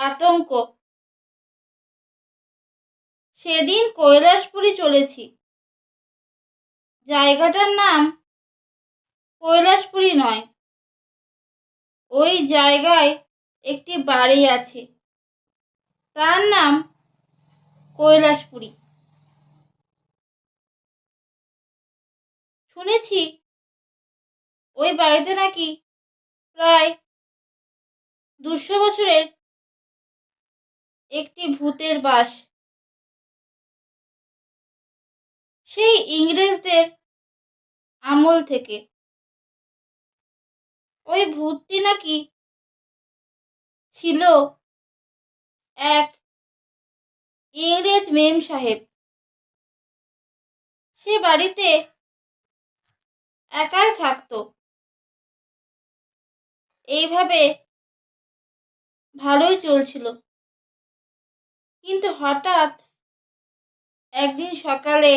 আতঙ্ক। সেদিন কৈলাসপুরী চলেছি। জায়গাটার নাম কৈলাসপুরী নয়। ওই জায়গায় একটি বাড়ি আছে, তার নাম কৈলাসপুরী। শুনেছি ওই বাড়িতে নাকি প্রায় 200 বছরের একটি ভূতের বাস। সেই ইংরেজদের আমল থেকে। ওই ভূতটি নাকি ছিল এক ইংরেজ মেম সাহেব। সে বাড়িতে একাই থাকতো। এইভাবে ভালোই চলছিল, কিন্তু হঠাৎ একদিন সকালে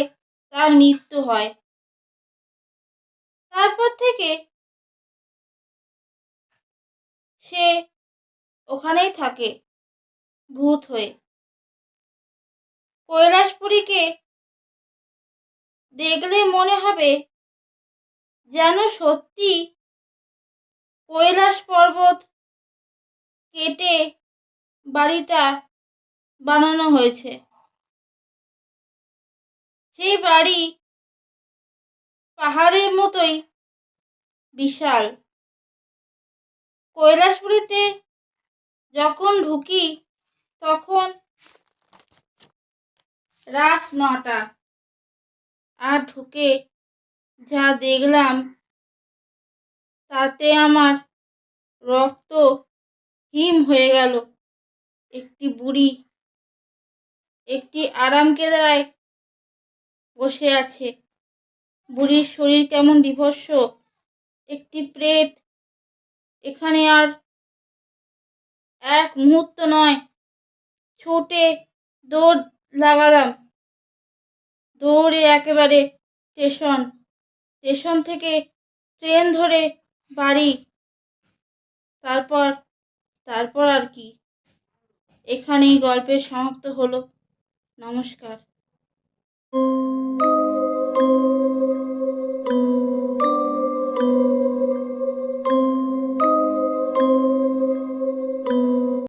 তার মৃত্যু হয়। তারপর থেকে সে ওখানেই থাকে ভূত হয়ে। কৈলাসপুরীকে দেখলে মনে হবে যেন সত্যি কৈলাস পর্বত কেটে বাড়িটা বানানো হয়েছে। সেই বাড়ি পাহাড়ের মতোই বিশাল। কৈলাসপুরীতে যখন ঢুকি তখন রাত 9টা। আর ঢুকে যা দেখলাম তাতে আমার রক্ত হিম হয়ে গেল। একটি বুড়ি একটি আরাম কেদারায় বসে আছে। বুড়ির শরীর কেমন বিভৎস। একটি প্রেত এখানে আর এক মুহূর্ত নয়। ছুটে দৌড় লাগালাম। দৌড়ে একেবারে স্টেশন থেকে ট্রেন ধরে বাড়ি। তারপর আর কি, এখানেই গল্পের সমাপ্ত হলো। নমস্কার।